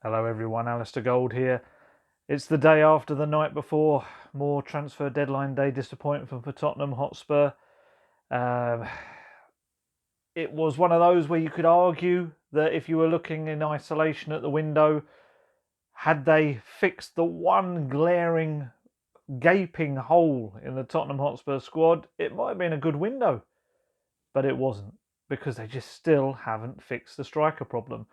Hello everyone, Alistair Gold here. It's the day after the night before. More transfer deadline day disappointment for Tottenham Hotspur. Um, it was one of those where you could argue that if you were looking in isolation at the window, had they fixed the one glaring, gaping hole in the Tottenham Hotspur squad, it might have been a good window. But it wasn't, because they just still haven't fixed the striker problem.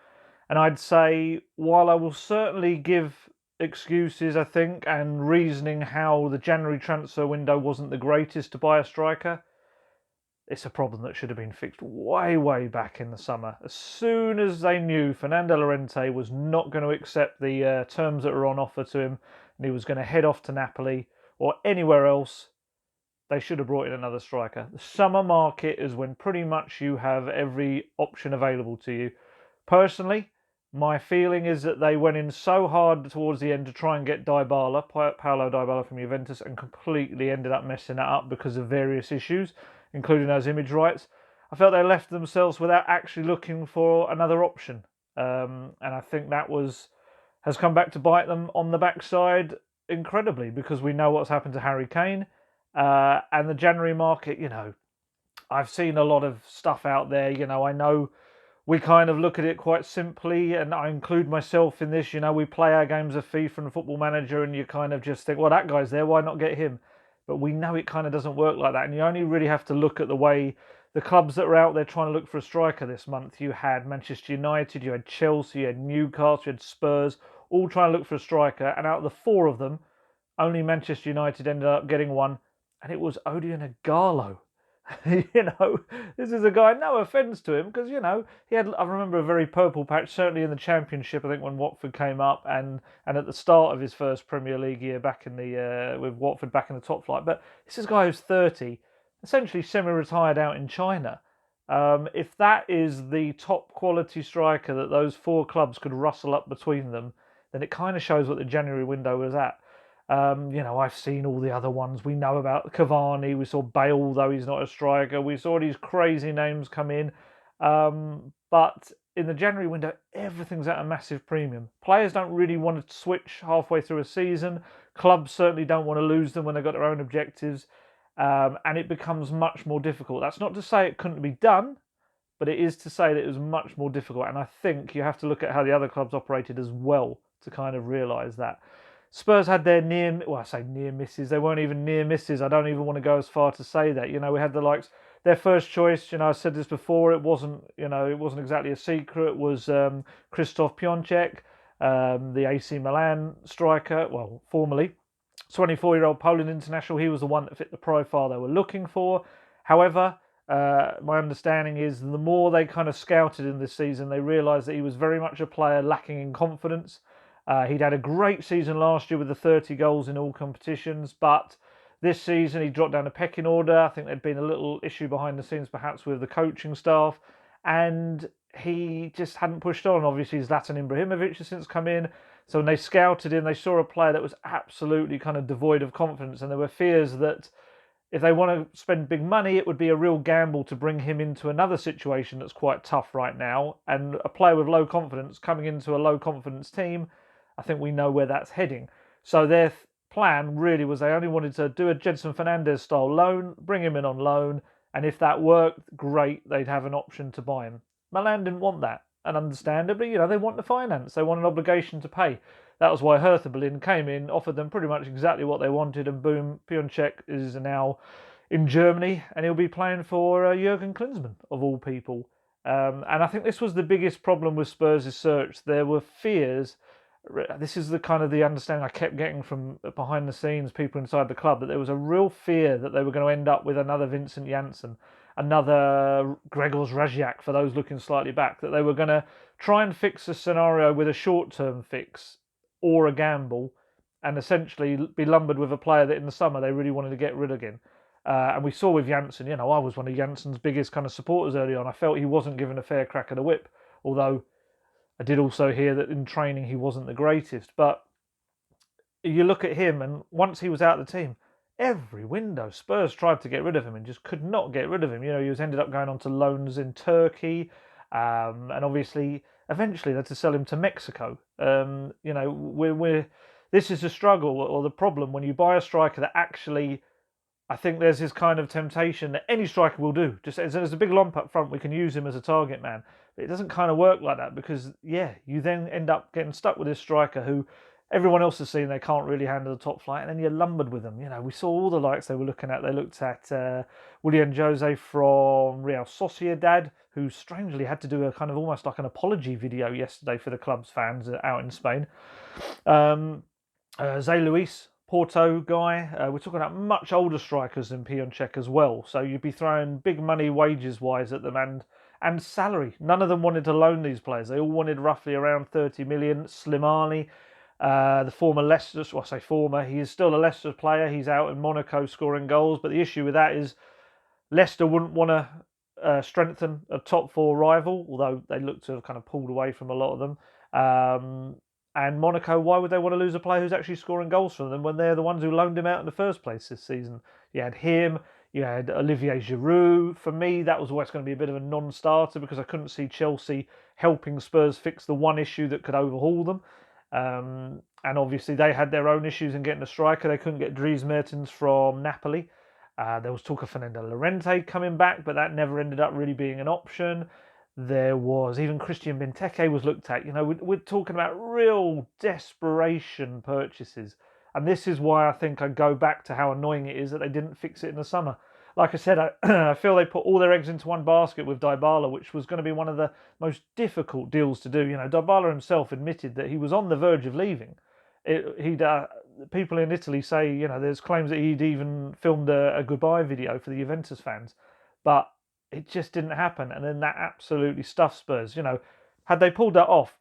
And I'd say, while I will certainly give excuses, I think, and reasoning how the January transfer window wasn't the greatest to buy a striker, it's a problem that should have been fixed way, way back in the summer. As soon as they knew Fernando Llorente was not going to accept the terms that were on offer to him, and he was going to head off to Napoli or anywhere else, they should have brought in another striker. The summer market is when pretty much you have every option available to you. Personally, my feeling is that they went in so hard towards the end to try and get Paolo Dybala from Juventus, and completely ended up messing that up because of various issues, including those image rights. I felt they left themselves without actually looking for another option. And I think that has come back to bite them on the backside incredibly, because we know what's happened to Harry Kane. And the January market, I've seen a lot of stuff out there. I know we kind of look at it quite simply, and I include myself in this. We play our games of FIFA and Football Manager, and you kind of just think, well, that guy's there, why not get him? But we know it kind of doesn't work like that, and you only really have to look at the way the clubs that are out there trying to look for a striker this month. You had Manchester United, you had Chelsea, you had Newcastle, you had Spurs, all trying to look for a striker, and out of the four of them, only Manchester United ended up getting one, and it was Odion Ighalo. This is a guy, no offence to him, because, he had, I remember, a very purple patch, certainly in the Championship, I think, when Watford came up, and at the start of his first Premier League year back in the with Watford back in the top flight. But this is a guy who's 30, essentially semi-retired out in China. If that is the top quality striker that those four clubs could rustle up between them, then it kind of shows what the January window was at. I've seen all the other ones. We know about Cavani. We saw Bale, though he's not a striker. We saw these crazy names come in. But in the January window, everything's at a massive premium. Players don't really want to switch halfway through a season. Clubs certainly don't want to lose them when they've got their own objectives. And it becomes much more difficult. That's not to say it couldn't be done, but it is to say that it was much more difficult. And I think you have to look at how the other clubs operated as well to kind of realise that. Spurs had their I say near misses. They weren't even near misses. I don't even want to go as far to say that. We had the likes, their first choice. I said this before. It wasn't exactly a secret. It was Krzysztof Piątek, the AC Milan striker. Well, formerly 24-year-old Poland international. He was the one that fit the profile they were looking for. However, my understanding is the more they kind of scouted in this season, they realised that he was very much a player lacking in confidence. He'd had a great season last year with the 30 goals in all competitions, but this season he dropped down a pecking order. I think there'd been a little issue behind the scenes perhaps with the coaching staff, and he just hadn't pushed on. Obviously, Zlatan Ibrahimovic has since come in, so when they scouted him, they saw a player that was absolutely kind of devoid of confidence, and there were fears that if they want to spend big money, it would be a real gamble to bring him into another situation that's quite tough right now, and a player with low confidence coming into a low confidence team, I think we know where that's heading. So their plan really was they only wanted to do a Gedson Fernandez style loan, bring him in on loan, and if that worked, great, they'd have an option to buy him. Milan didn't want that, and understandably, they want the finance, they want an obligation to pay. That was why Hertha Berlin came in, offered them pretty much exactly what they wanted, and boom, Piątek is now in Germany, and he'll be playing for Jurgen Klinsmann, of all people. And I think this was the biggest problem with Spurs' search. There were fears. This is the understanding I kept getting from behind the scenes, people inside the club, that there was a real fear that they were going to end up with another Vincent Janssen, another Grzegorz Raziak, for those looking slightly back, that they were going to try and fix a scenario with a short-term fix or a gamble, and essentially be lumbered with a player that in the summer they really wanted to get rid of again. And we saw with Janssen, I was one of Janssen's biggest kind of supporters early on. I felt he wasn't given a fair crack at the whip, although I did also hear that in training he wasn't the greatest. But you look at him, and once he was out of the team, every window Spurs tried to get rid of him and just could not get rid of him. He was ended up going on to loans in Turkey, and obviously eventually they had to sell him to Mexico. This is a struggle or the problem when you buy a striker that actually, I think there's this kind of temptation that any striker will do. Just as there's a big lump up front, we can use him as a target man. But it doesn't kind of work like that because, you then end up getting stuck with this striker who everyone else has seen they can't really handle the top flight, and then you're lumbered with them. We saw all the likes they were looking at. They looked at Willian Jose from Real Sociedad, who strangely had to do a kind of almost like an apology video yesterday for the club's fans out in Spain. Zé Luis, Porto guy. We're talking about much older strikers than Piontek as well. So you'd be throwing big money wages-wise at them and salary. None of them wanted to loan these players. They all wanted roughly around 30 million. Slimani, the former Leicester, well, I say former, he is still a Leicester player. He's out in Monaco scoring goals. But the issue with that is Leicester wouldn't want to strengthen a top four rival, although they look to have kind of pulled away from a lot of them. And Monaco, why would they want to lose a player who's actually scoring goals for them when they're the ones who loaned him out in the first place this season? You had him, you had Olivier Giroud. For me, that was always going to be a bit of a non-starter because I couldn't see Chelsea helping Spurs fix the one issue that could overhaul them. And obviously they had their own issues in getting a striker. They couldn't get Dries Mertens from Napoli. There was talk of Fernando Llorente coming back, but that never ended up really being an option. There was even Christian Benteke was looked at. We're talking about real desperation purchases. And this is why I think I go back to how annoying it is that they didn't fix it in the summer. Like I said, I feel they put all their eggs into one basket with Dybala, which was going to be one of the most difficult deals to do. Dybala himself admitted that he was on the verge of leaving. People in Italy say, there's claims that he'd even filmed a goodbye video for the Juventus fans. But it just didn't happen, and then that absolutely stuffed Spurs. Had they pulled that off,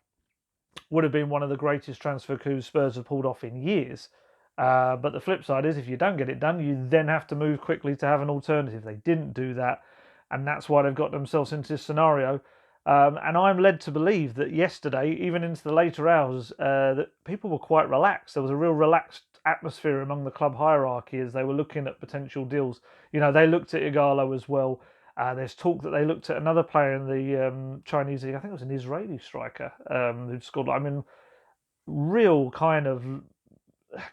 would have been one of the greatest transfer coups Spurs have pulled off in years. But the flip side is, if you don't get it done, you then have to move quickly to have an alternative. They didn't do that, and that's why they've got themselves into this scenario. And I'm led to believe that yesterday, even into the later hours, that people were quite relaxed. There was a real relaxed atmosphere among the club hierarchy as they were looking at potential deals. They looked at Igalo as well. There's talk that they looked at another player in the Chinese league. I think it was an Israeli striker who'd scored. Real kind of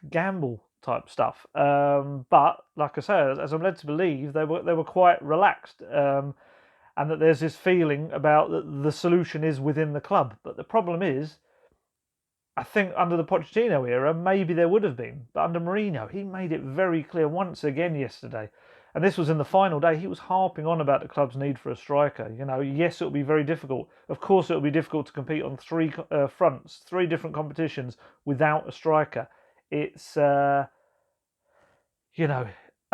gamble type stuff. But like I say, as I'm led to believe, they were quite relaxed, and that there's this feeling about that the solution is within the club. But the problem is, I think under the Pochettino era, maybe there would have been, but under Mourinho, he made it very clear once again yesterday. And this was in the final day. He was harping on about the club's need for a striker. Yes, it'll be very difficult. Of course, it'll be difficult to compete on three fronts, three different competitions without a striker. It's, I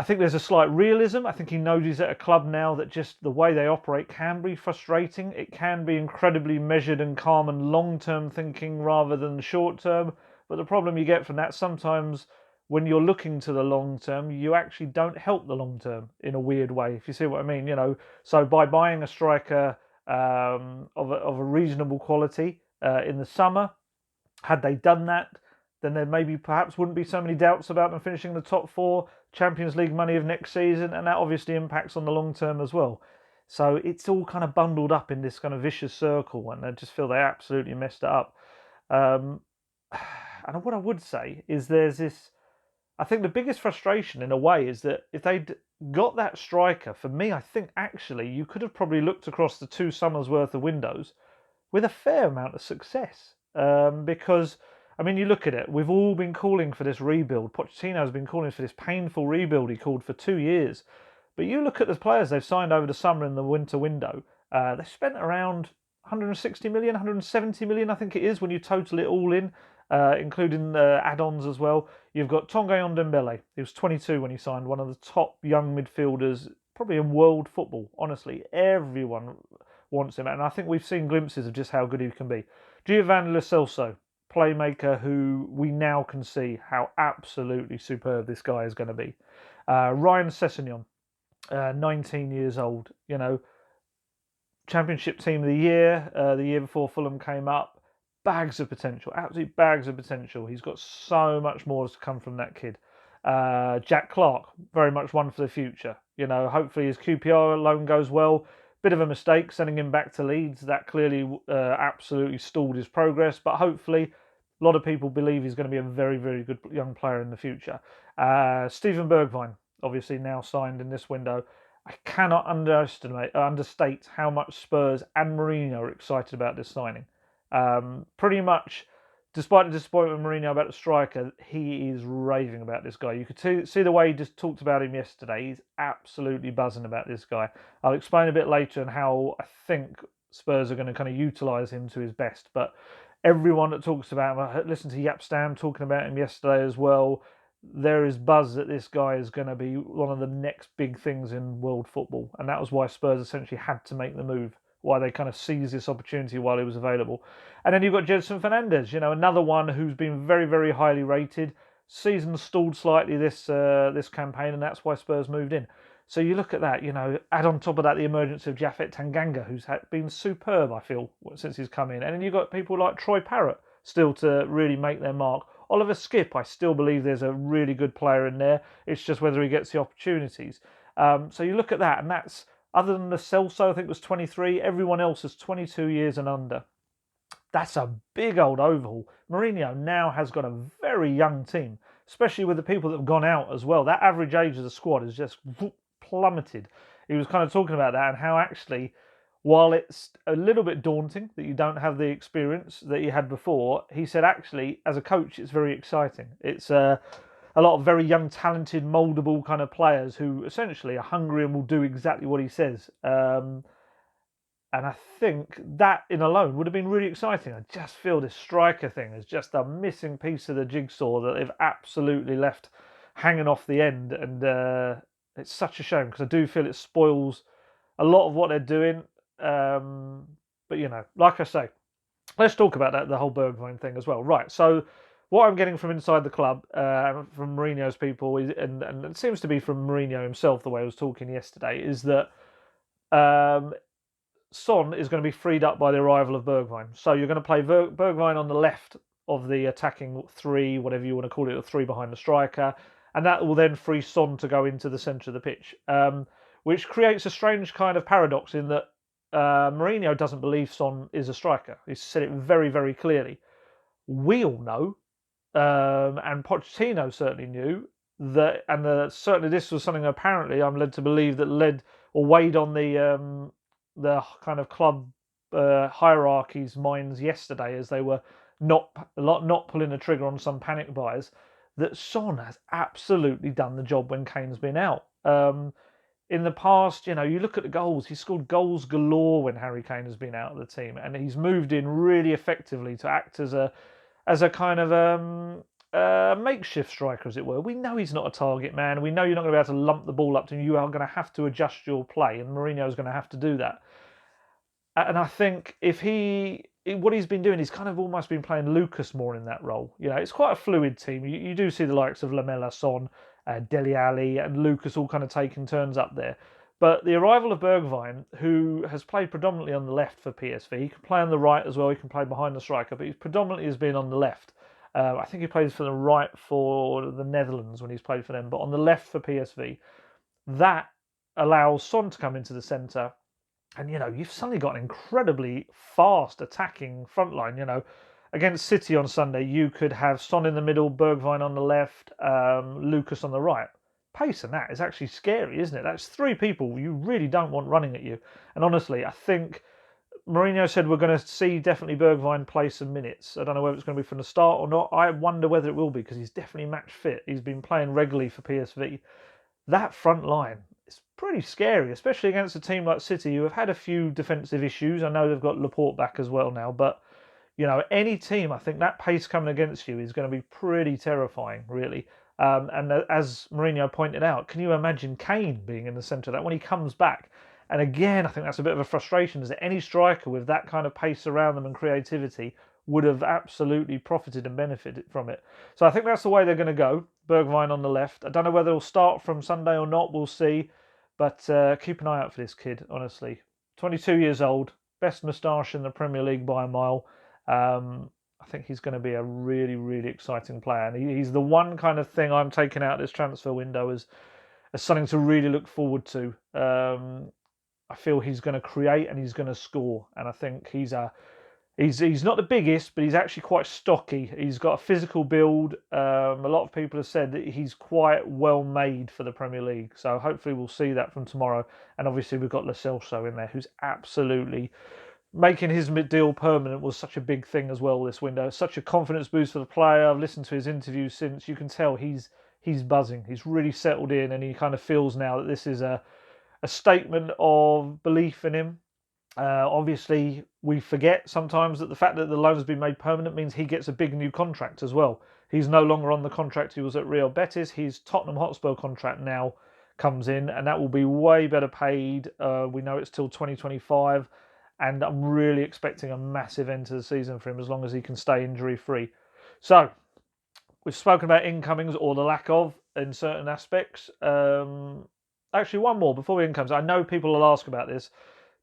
think there's a slight realism. I think he knows he's at a club now that just the way they operate can be frustrating. It can be incredibly measured and calm and long-term thinking rather than short-term. But the problem you get from that sometimes, when you're looking to the long term, you actually don't help the long term in a weird way, if you see what I mean. So by buying a striker of a reasonable quality in the summer, had they done that, then there maybe perhaps wouldn't be so many doubts about them finishing the top four, Champions League money of next season, and that obviously impacts on the long term as well. So it's all kind of bundled up in this kind of vicious circle, and I just feel they absolutely messed it up. And what I would say is there's this, I think the biggest frustration in a way is that if they'd got that striker, for me, I think actually you could have probably looked across the 2 summers worth of windows with a fair amount of success. Because, you look at it, we've all been calling for this rebuild. Pochettino has been calling for this painful rebuild he called for 2 years. But you look at the players they've signed over the summer in the winter window, they've spent around 160 million, 170 million, I think it is, when you total it all in. Including add-ons as well. You've got Tanguy Ndombele. He was 22 when he signed, one of the top young midfielders probably in world football. Honestly, everyone wants him, and I think we've seen glimpses of just how good he can be. Giovanni Lo Celso, playmaker who we now can see how absolutely superb this guy is going to be. Ryan Sessegnon, 19 years old. Championship Team of the year before Fulham came up. Bags of potential, absolute bags of potential. He's got so much more to come from that kid. Jack Clark, very much one for the future. Hopefully his QPR loan goes well. Bit of a mistake sending him back to Leeds. That clearly absolutely stalled his progress, but hopefully a lot of people believe he's going to be a very, very good young player in the future. Steven Bergwijn, obviously now signed in this window. I cannot understate how much Spurs and Mourinho are excited about this signing. Pretty much, despite the disappointment of Mourinho about the striker, he is raving about this guy. You could see the way he just talked about him yesterday. He's absolutely buzzing about this guy. I'll explain a bit later on how I think Spurs are going to kind of utilise him to his best. But everyone that talks about him, I listened to Yap Stam talking about him yesterday as well. There is buzz that this guy is going to be one of the next big things in world football. And that was why Spurs essentially had to make the move, why they kind of seized this opportunity while it was available. And then you've got Gedson Fernandes, another one who's been very, very highly rated. Season stalled slightly this campaign, and that's why Spurs moved in. So you look at that, add on top of that the emergence of Japhet Tanganga, who's been superb, I feel, since he's come in. And then you've got people like Troy Parrott still to really make their mark. Oliver Skipp, I still believe there's a really good player in there. It's just whether he gets the opportunities. So you look at that, and that's, other than the Celso, I think was 23, everyone else is 22 years and under. That's a big old overhaul. Mourinho now has got a very young team, especially with the people that have gone out as well. That average age of the squad has just plummeted. He was kind of talking about that and how actually, while it's a little bit daunting that you don't have the experience that you had before, he said actually, as a coach, it's very exciting. It's a lot of very young, talented, mouldable kind of players who essentially are hungry and will do exactly what he says. And I think that in alone would have been really exciting. I just feel this striker thing is just a missing piece of the jigsaw that they've absolutely left hanging off the end. And it's such a shame because I do feel it spoils a lot of what they're doing. But, like I say, let's talk about that, the whole Bergwijn thing as well. Right, so what I'm getting from inside the club, from Mourinho's people, and it seems to be from Mourinho himself, the way I was talking yesterday, is that Son is going to be freed up by the arrival of Bergwijn. So you're going to play Bergwijn on the left of the attacking three, whatever you want to call it, the three behind the striker, and that will then free Son to go into the centre of the pitch, which creates a strange kind of paradox in that Mourinho doesn't believe Son is a striker. He's said it very, very clearly. We all know, and Pochettino certainly knew, that, and certainly this was something apparently I'm led to believe that weighed on the kind of club hierarchy's minds yesterday as they were not pulling the trigger on some panic buys, that Son has absolutely done the job when Kane's been out. In the past, you look at the goals. He scored goals galore when Harry Kane has been out of the team, and he's moved in really effectively to act as a kind of makeshift striker, as it were. We know he's not a target man. We know you're not going to be able to lump the ball up to him. You are going to have to adjust your play, and Mourinho's going to have to do that. And I think what he's been doing, he's kind of almost been playing Lucas more in that role. It's quite a fluid team. You do see the likes of Lamela, Son, Dele Alli and Lucas all kind of taking turns up there. But the arrival of Bergwijn, who has played predominantly on the left for PSV, he can play on the right as well, he can play behind the striker, but he predominantly has been on the left. I think he plays for the right for the Netherlands when he's played for them, but on the left for PSV. That allows Son to come into the centre, and you've suddenly got an incredibly fast attacking front line. Against City on Sunday, you could have Son in the middle, Bergwijn on the left, Lucas on the right. Pace and that is actually scary, isn't it? That's three people you really don't want running at you. And honestly, I think Mourinho said we're going to see definitely Bergwijn play some minutes. I don't know whether it's going to be from the start or not. I wonder whether it will be because he's definitely match fit. He's been playing regularly for PSV. That front line is pretty scary, especially against a team like City who have had a few defensive issues. I know they've got Laporte back as well now, but any team, I think that pace coming against you is going to be pretty terrifying, really. And as Mourinho pointed out, can you imagine Kane being in the centre of that when he comes back? And again, I think that's a bit of a frustration, is that any striker with that kind of pace around them and creativity would have absolutely profited and benefited from it. So I think that's the way they're going to go. Bergwijn on the left. I don't know whether he'll start from Sunday or not. We'll see. But keep an eye out for this kid, honestly. 22 years old. Best moustache in the Premier League by a mile. I think he's going to be a really, really exciting player. And he's the one kind of thing I'm taking out this transfer window as something to really look forward to. I feel he's going to create and he's going to score. And I think he's not the biggest, but he's actually quite stocky. He's got a physical build. A lot of people have said that he's quite well made for the Premier League. So hopefully we'll see that from tomorrow. And obviously we've got Lo Celso in there, who's absolutely making his deal permanent was such a big thing as well this window. Such a confidence boost for the player. I've listened to his interviews since. You can tell he's buzzing. He's really settled in, and he kind of feels now that this is a statement of belief in him. Obviously, we forget sometimes that the fact that the loan has been made permanent means he gets a big new contract as well. He's no longer on the contract he was at Real Betis. His Tottenham Hotspur contract now comes in, and that will be way better paid. We know it's till 2025, and I'm really expecting a massive end to the season for him as long as he can stay injury-free. So, we've spoken about incomings or the lack of in certain aspects. Actually, one more before we incomings. I know people will ask about this.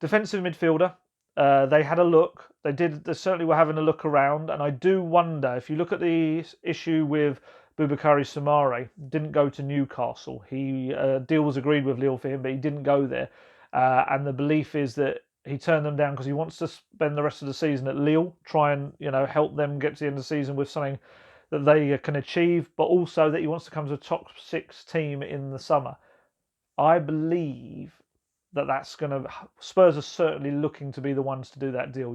Defensive midfielder. They had a look. They certainly were having a look around, and I do wonder if you look at the issue with Boubakary Soumaré, didn't go to Newcastle. Deal was agreed with Lille for him, but he didn't go there. And the belief is that he turned them down because he wants to spend the rest of the season at Lille, try and help them get to the end of the season with something that they can achieve, but also that he wants to come to a top 6 team in the summer. I believe that's going to... Spurs are certainly looking to be the ones to do that deal.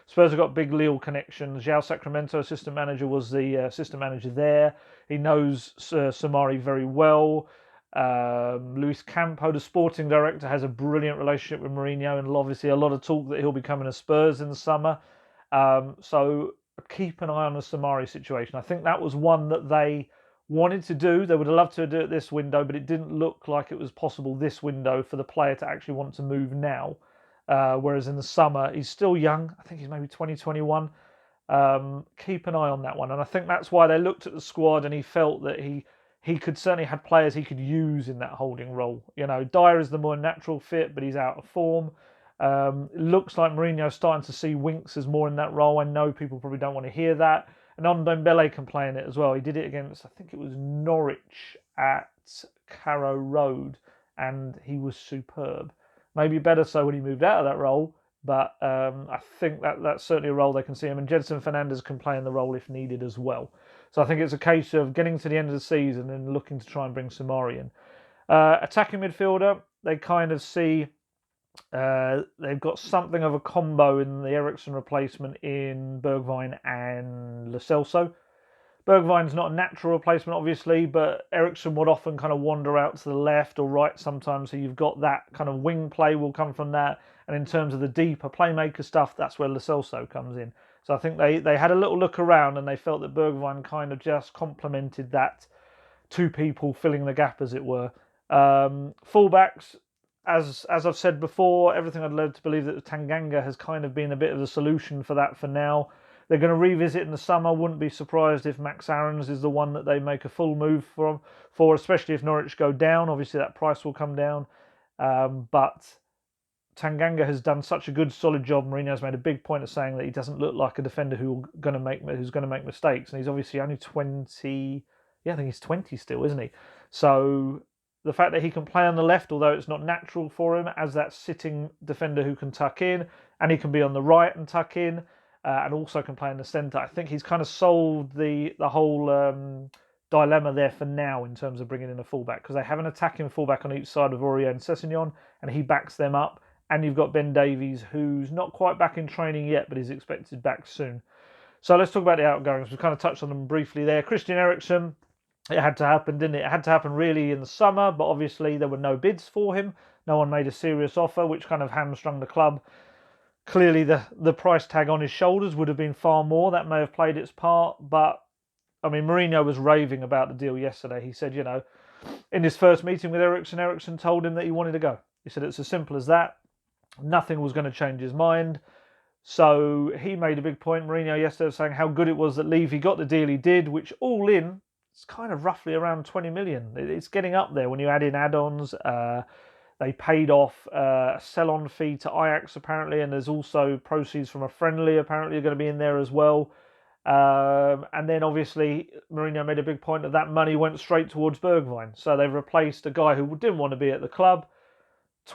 Spurs have got big Lille connections. João Sacramento, assistant manager, was the assistant manager there. He knows Soumaré very well. Luis Campo, the sporting director, has a brilliant relationship with Mourinho, and obviously a lot of talk that he'll be coming to Spurs in the summer. So keep an eye on the Soumaré situation. I think that was one that they wanted to do. They would have loved to do it this window, but it didn't look like it was possible this window for the player to actually want to move now. Whereas in the summer, he's still young. I think he's maybe 2021. Keep an eye on that one. And I think that's why they looked at the squad and he felt that he could certainly have players he could use in that holding role. Dyer is the more natural fit, but he's out of form. It looks like Mourinho's starting to see Winks as more in that role. I know people probably don't want to hear that. And Ndombele can play in it as well. He did it against, I think it was Norwich at Carrow Road, and he was superb. Maybe better so when he moved out of that role, but I think that's certainly a role they can see him. And Jedson Fernandez can play in the role if needed as well. So I think it's a case of getting to the end of the season and looking to try and bring Soumaré in. Attacking midfielder, they kind of see... they've got something of a combo in the Eriksen replacement in Bergwijn and Lo Celso. Bergwijn's not a natural replacement, obviously, but Eriksen would often kind of wander out to the left or right sometimes, so you've got that kind of wing play will come from that. And in terms of the deeper playmaker stuff, that's where Lo Celso comes in. So I think they had a little look around and they felt that Bergwijn kind of just complemented that two people filling the gap, as it were. Fullbacks, as I've said before, everything I'd led to believe that Tanganga has kind of been a bit of the solution for that for now. They're going to revisit in the summer. Wouldn't be surprised if Max Aarons is the one that they make a full move for, especially if Norwich go down. Obviously, that price will come down. But Tanganga has done such a good, solid job. Mourinho's made a big point of saying that he doesn't look like a defender who's going to make mistakes. And he's obviously only 20. Yeah, I think he's 20 still, isn't he? So the fact that he can play on the left, although it's not natural for him, as that sitting defender who can tuck in, and he can be on the right and tuck in, and also can play in the centre. I think he's kind of solved the whole dilemma there for now in terms of bringing in a fullback, because they have an attacking fullback on each side of Aurier and Sessegnon, and he backs them up. And you've got Ben Davies, who's not quite back in training yet, but is expected back soon. So let's talk about the outgoings. We've kind of touched on them briefly there. Christian Eriksen, it had to happen, didn't it? It had to happen really in the summer, but obviously there were no bids for him. No one made a serious offer, which kind of hamstrung the club. Clearly the price tag on his shoulders would have been far more. That may have played its part, but I mean, Mourinho was raving about the deal yesterday. He said, in his first meeting with Eriksen told him that he wanted to go. He said it's as simple as that. Nothing was going to change his mind. So he made a big point, Mourinho, yesterday, saying how good it was that Levy got the deal he did, which all in, it's kind of roughly around 20 million. It's getting up there when you add in add-ons. They paid off a sell-on fee to Ajax, apparently, and there's also proceeds from a friendly, apparently, are going to be in there as well. And then, obviously, Mourinho made a big point that money went straight towards Bergwijn. So they've replaced a guy who didn't want to be at the club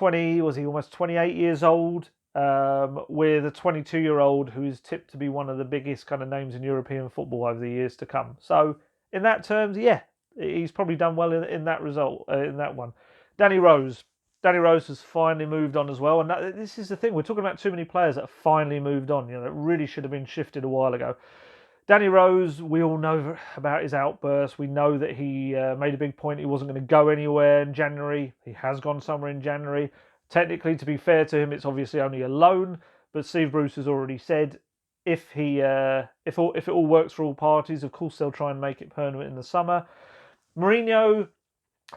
was he almost 28 years old, with a 22-year-old who is tipped to be one of the biggest kind of names in European football over the years to come. So in that terms, yeah, he's probably done well in that result, in that one. Danny Rose. Danny Rose has finally moved on as well. And this is the thing. We're talking about too many players that have finally moved on. You know, that really should have been shifted a while ago. Danny Rose, we all know about his outburst. We know that he made a big point he wasn't going to go anywhere in January. He has gone somewhere in January. Technically, to be fair to him, it's obviously only a loan. But Steve Bruce has already said if it all works for all parties, of course they'll try and make it permanent in the summer. Mourinho,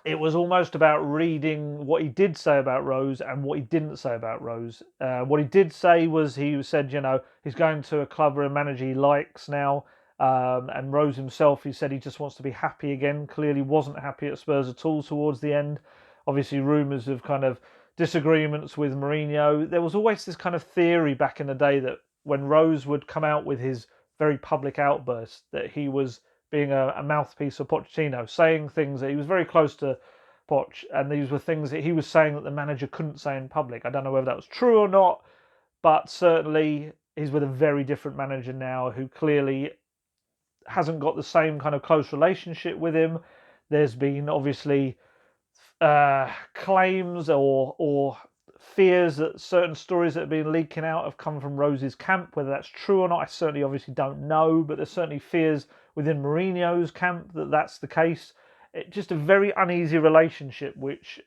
it was almost about reading what he did say about Rose and what he didn't say about Rose. What he did say was he said, you know, he's going to a club where a manager he likes now. And Rose himself, he said he just wants to be happy again. Clearly wasn't happy at Spurs at all towards the end. Obviously, rumours of kind of disagreements with Mourinho. There was always this kind of theory back in the day that when Rose would come out with his very public outburst, that he was being a mouthpiece of Pochettino, saying things that he was very close to Poch, and these were things that he was saying that the manager couldn't say in public. I don't know whether that was true or not, but certainly he's with a very different manager now who clearly hasn't got the same kind of close relationship with him. There's been obviously claims or fears that certain stories that have been leaking out have come from Rose's camp. Whether that's true or not, I certainly obviously don't know, but there's certainly fears within Mourinho's camp that that's the case. Just a very uneasy relationship, which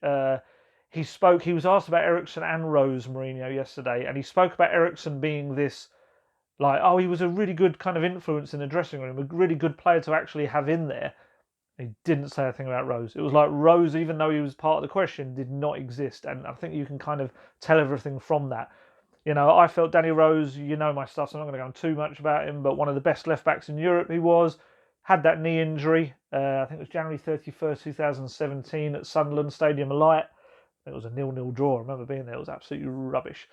he was asked about Eriksen and Rose, Mourinho, yesterday, and he spoke about Eriksen being this, like, oh, he was a really good kind of influence in the dressing room, a really good player to actually have in there. He didn't say a thing about Rose. It was like Rose, even though he was part of the question, did not exist. And I think you can kind of tell everything from that. You know, I felt Danny Rose, you know my stuff, so I'm not going to go on too much about him, but one of the best left-backs in Europe he was. Had that knee injury, I think it was January 31st, 2017 at Sunderland Stadium Light. It was a 0-0 draw. I remember being there. It was absolutely rubbish.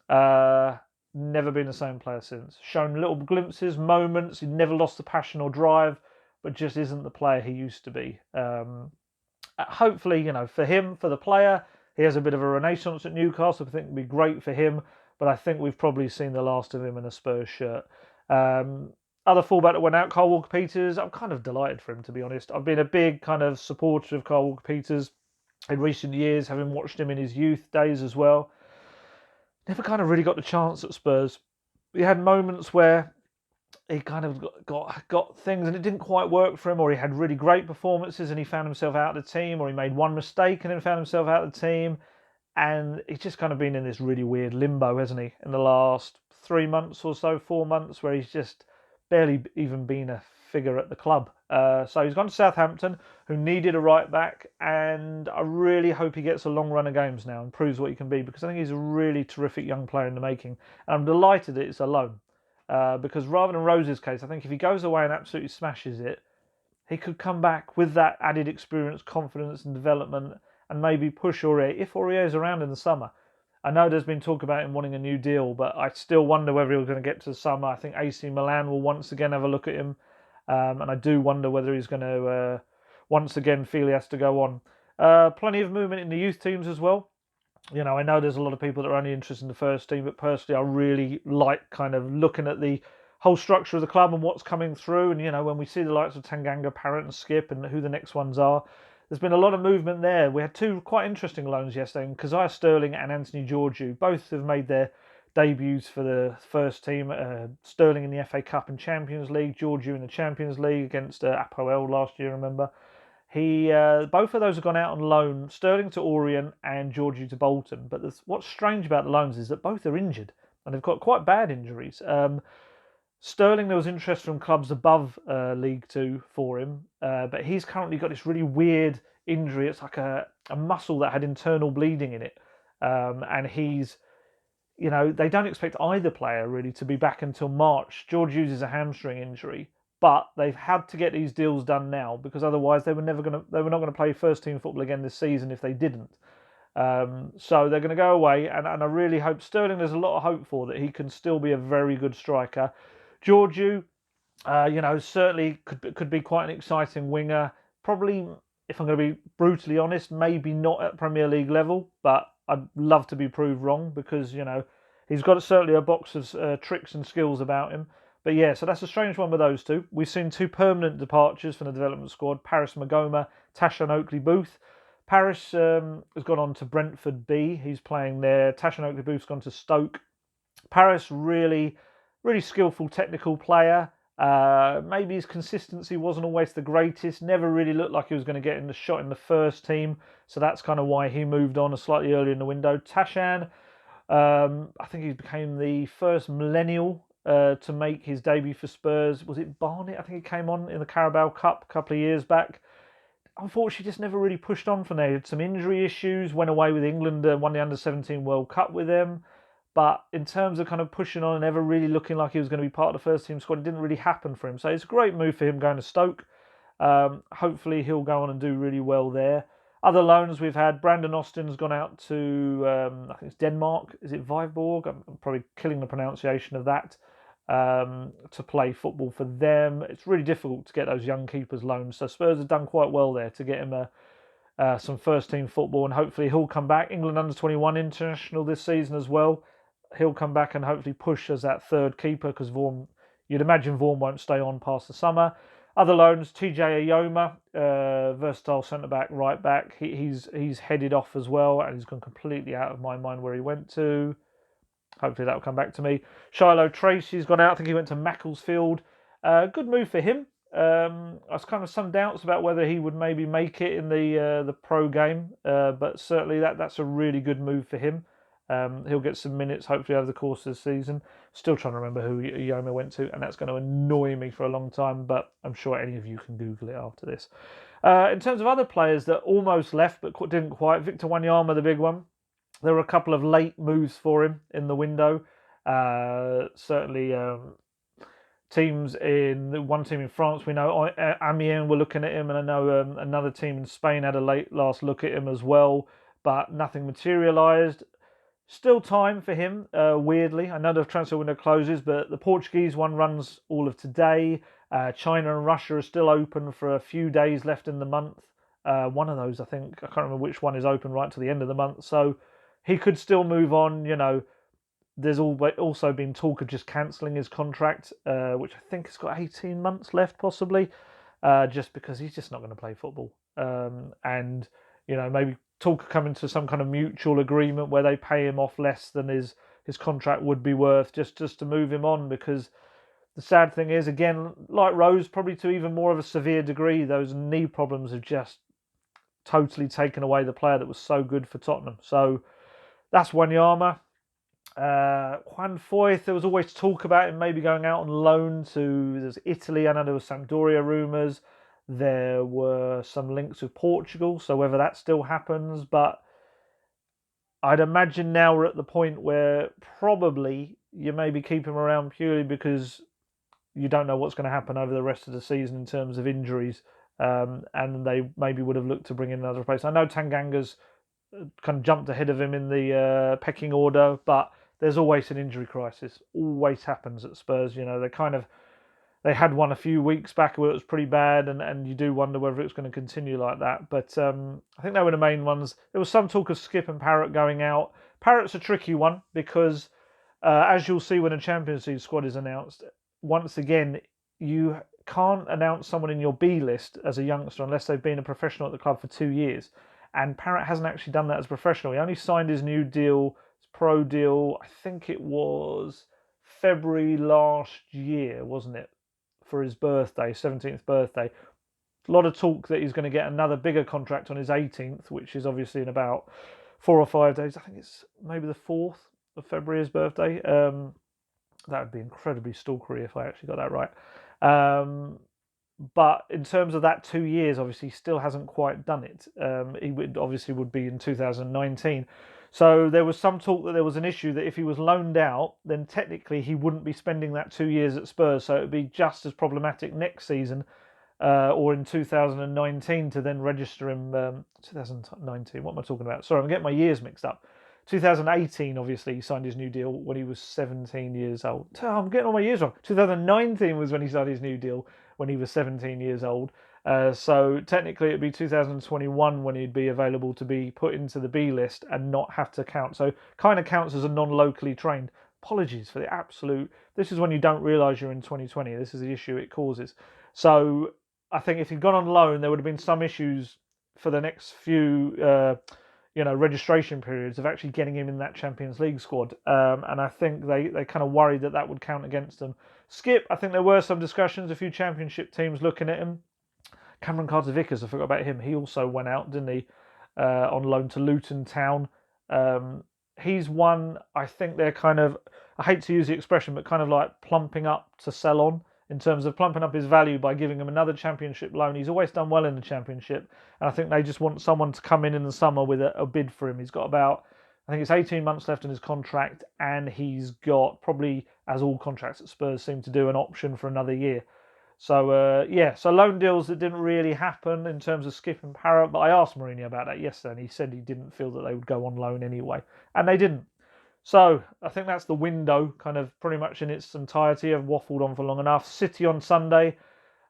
Never been the same player since. Shown little glimpses, moments. He never lost the passion or drive, but just isn't the player he used to be. Hopefully, you know, for him, for the player, he has a bit of a renaissance at Newcastle. I think it would be great for him, but I think we've probably seen the last of him in a Spurs shirt. Other fullback that went out, Kyle Walker-Peters. I'm kind of delighted for him, to be honest. I've been a big kind of supporter of Kyle Walker-Peters in recent years, having watched him in his youth days as well. Never kind of really got the chance at Spurs. He had moments where he kind of got things and it didn't quite work for him, or he had really great performances and he found himself out of the team, or he made one mistake and then found himself out of the team. And he's just kind of been in this really weird limbo, hasn't he, in the last 3 months or so, 4 months, where he's just barely even been a figure at the club. So he's gone to Southampton, who needed a right back, and I really hope he gets a long run of games now and proves what he can be, because I think he's a really terrific young player in the making. And I'm delighted that it's a loan, because rather than Rose's case, I think if he goes away and absolutely smashes it, he could come back with that added experience, confidence and development, and maybe push Aurier, if Aurier is around in the summer. I know there's been talk about him wanting a new deal, but I still wonder whether he's going to get to the summer. I think AC Milan will once again have a look at him. And I do wonder whether he's going to once again feel he has to go on. Plenty of movement in the youth teams as well. You know, I know there's a lot of people that are only interested in the first team, but personally I really like kind of looking at the whole structure of the club and what's coming through. And, you know, when we see the likes of Tanganga, Parrott and Skip and who the next ones are, there's been a lot of movement there. We had two quite interesting loans yesterday, Keziah Sterling and Anthony Georgiou. Both have made their debuts for the first team. Sterling in the FA Cup and Champions League, Georgiou in the Champions League against Apoel last year, remember. Both of those have gone out on loan, Sterling to Orient and Georgiou to Bolton. But what's strange about the loans is that both are injured, and they've got quite bad injuries. Sterling, there was interest from clubs above League Two for him, but he's currently got this really weird injury. It's like a muscle that had internal bleeding in it, and he's, you know, they don't expect either player really to be back until March. George uses a hamstring injury, but they've had to get these deals done now because otherwise they were not going to play first team football again this season if they didn't. So they're going to go away, and I really hope Sterling. There's a lot of hope for that he can still be a very good striker. Georgiou, you know, certainly could be quite an exciting winger. Probably, if I'm going to be brutally honest, maybe not at Premier League level, but I'd love to be proved wrong because, he's got certainly a box of tricks and skills about him. But yeah, so that's a strange one with those two. We've seen two permanent departures from the development squad, Paris Magoma, Tashan Oakley-Booth. Paris has gone on to Brentford B. He's playing there. Tashan Oakley-Booth's gone to Stoke. Paris, really, really skillful technical player. Maybe his consistency wasn't always the greatest. Never really looked like he was going to get in the shot in the first team. So that's kind of why he moved on slightly earlier in the window. Tashan, I think he became the first millennial to make his debut for Spurs. Was it Barnet? I think he came on in the Carabao Cup a couple of years back. Unfortunately, just never really pushed on from there. He had some injury issues, went away with England, won the Under-17 World Cup with them. But in terms of kind of pushing on and ever really looking like he was going to be part of the first team squad, it didn't really happen for him. So it's a great move for him going to Stoke. Hopefully he'll go on and do really well there. Other loans we've had, Brandon Austin's gone out to, I think it's Denmark. Is it Viborg? I'm probably killing the pronunciation of that. To play football for them. It's really difficult to get those young keepers loans. So Spurs have done quite well there to get him some first team football, and hopefully he'll come back. England Under-21 international this season as well. He'll come back and hopefully push as that third keeper because Vaughan, you'd imagine Vaughan won't stay on past the summer. Other loans, TJ Ayoma, versatile centre-back, right-back. He's headed off as well, and he's gone completely out of my mind where he went to. Hopefully that will come back to me. Shiloh Tracy's gone out. I think he went to Macclesfield. Good move for him. I was kind of some doubts about whether he would maybe make it in the pro game, but certainly that's a really good move for him. He'll get some minutes hopefully over the course of the season. Still trying to remember who Yoma went to, and that's going to annoy me for a long time, but I'm sure any of you can Google it after this. In terms of other players that almost left but didn't quite, Victor Wanyama, the big one. There were a couple of late moves for him in the window. Certainly teams one team in France, we know Amiens were looking at him, and I know another team in Spain had a last look at him as well, but nothing materialised. Still time for him, weirdly. I know the transfer window closes, but the Portuguese one runs all of today. China and Russia are still open for a few days left in the month. One of those, I think, I can't remember which one is open right to the end of the month. So he could still move on. There's also been talk of just cancelling his contract, which I think has got 18 months left, possibly, just because he's just not going to play football. And maybe talk of coming to some kind of mutual agreement where they pay him off less than his contract would be worth, just to move him on. Because the sad thing is, again, like Rose, probably to even more of a severe degree, those knee problems have just totally taken away the player that was so good for Tottenham. So that's Wanyama. Juan Foyth, there was always talk about him maybe going out on loan to Italy. I know there was Sampdoria rumours. There were some links with Portugal, so whether that still happens, but I'd imagine now we're at the point where probably you maybe keep him around purely because you don't know what's going to happen over the rest of the season in terms of injuries, and they maybe would have looked to bring in another replacement. I know Tanganga's kind of jumped ahead of him in the pecking order, but there's always an injury crisis. Always happens at Spurs. They had one a few weeks back where it was pretty bad, and you do wonder whether it's going to continue like that. But I think they were the main ones. There was some talk of Skip and Parrott going out. Parrott's a tricky one because, as you'll see when a Champions League squad is announced, once again, you can't announce someone in your B list as a youngster unless they've been a professional at the club for 2 years. And Parrott hasn't actually done that as a professional. He only signed his new deal, his pro deal, I think it was February last year, wasn't it? For his birthday, 17th birthday. A lot of talk that he's going to get another bigger contract on his 18th, which is obviously in about 4 or 5 days. I think it's maybe the 4th of February, his birthday. That would be incredibly stalkery if I actually got that right. But in terms of that 2 years, obviously, he still hasn't quite done it. He would be in 2019. So there was some talk that there was an issue that if he was loaned out, then technically he wouldn't be spending that 2 years at Spurs. So it would be just as problematic next season or in 2019 to then register him. 2019, what am I talking about? Sorry, I'm getting my years mixed up. 2018, obviously, he signed his new deal when he was 17 years old. I'm getting all my years wrong. 2019 was when he signed his new deal when he was 17 years old. So technically it'd be 2021 when he'd be available to be put into the B list and not have to count. So kind of counts as a non-locally trained. Apologies for the absolute... This is when you don't realise you're in 2020. This is the issue it causes. So I think if he'd gone on loan, there would have been some issues for the next few registration periods of actually getting him in that Champions League squad. And I think they kind of worried that would count against them. Skip, I think there were some discussions, a few Championship teams looking at him. Cameron Carter-Vickers, I forgot about him. He also went out, didn't he, on loan to Luton Town. He's one, I think they're kind of, I hate to use the expression, but kind of like plumping up to sell on, in terms of plumping up his value by giving him another Championship loan. He's always done well in the Championship, and I think they just want someone to come in the summer with a bid for him. He's got about, I think it's 18 months left in his contract, and he's got probably, as all contracts at Spurs seem to do, an option for another year. So, so loan deals that didn't really happen in terms of Skip and Parrott, but I asked Mourinho about that yesterday, and he said he didn't feel that they would go on loan anyway, and they didn't. So I think that's the window kind of pretty much in its entirety. I've waffled on for long enough. City on Sunday.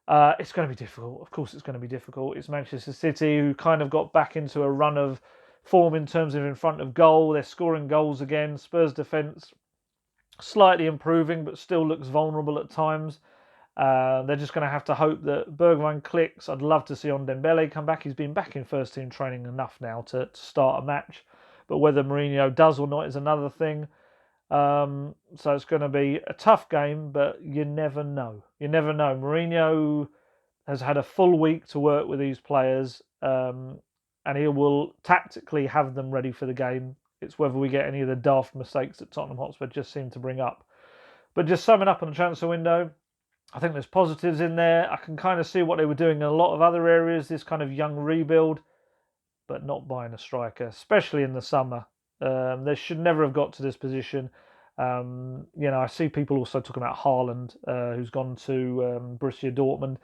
It's going to be difficult. Of course it's going to be difficult. It's Manchester City, who kind of got back into a run of form in terms of in front of goal. They're scoring goals again. Spurs defence slightly improving, but still looks vulnerable at times. They're just going to have to hope that Bergwijn clicks. I'd love to see on Dembele come back. He's been back in first team training enough now to start a match. But whether Mourinho does or not is another thing. So it's going to be a tough game, but you never know. You never know. Mourinho has had a full week to work with these players, and he will tactically have them ready for the game. It's whether we get any of the daft mistakes that Tottenham Hotspur just seem to bring up. But just summing up on the transfer window, I think there's positives in there. I can kind of see what they were doing in a lot of other areas, this kind of young rebuild, but not buying a striker, especially in the summer. They should never have got to this position. I see people also talking about Haaland, who's gone to Borussia Dortmund.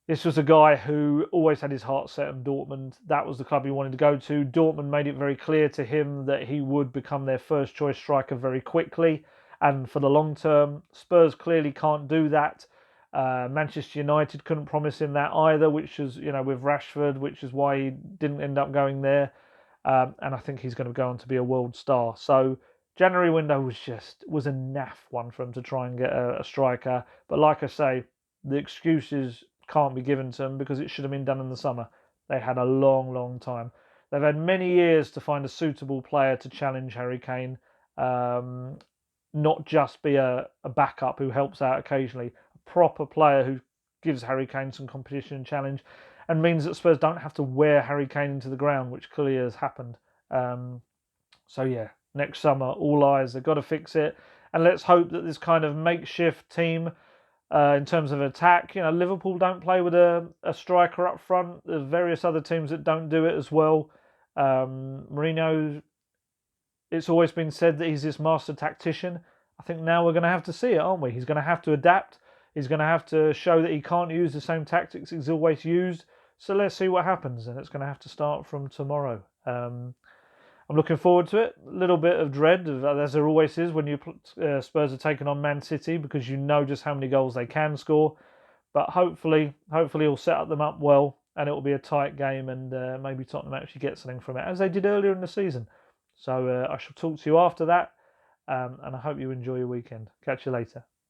This was a guy who always had his heart set on Dortmund. That was the club he wanted to go to. Dortmund made it very clear to him that he would become their first choice striker very quickly and for the long term. Spurs clearly can't do that. Manchester United couldn't promise him that either, which is, with Rashford, which is why he didn't end up going there. And I think he's going to go on to be a world star. So January window was a naff one for him to try and get a striker. But like I say, the excuses can't be given to them because it should have been done in the summer. They had a long, long time. They've had many years to find a suitable player to challenge Harry Kane, not just be a backup who helps out occasionally. Proper player who gives Harry Kane some competition and challenge, and means that Spurs don't have to wear Harry Kane into the ground, which clearly has happened. Next summer, all eyes. They've got to fix it, and let's hope that this kind of makeshift team, in terms of attack, Liverpool don't play with a striker up front. There's various other teams that don't do it as well. Mourinho, it's always been said that he's this master tactician. I think now we're going to have to see it, aren't we? He's going to have to adapt. He's going to have to show that he can't use the same tactics he's always used. So let's see what happens, and it's going to have to start from tomorrow. I'm looking forward to it. A little bit of dread, as there always is when Spurs are taking on Man City, because you know just how many goals they can score. But hopefully he'll set them up well, and it will be a tight game, and maybe Tottenham actually get something from it, as they did earlier in the season. So I shall talk to you after that, and I hope you enjoy your weekend. Catch you later.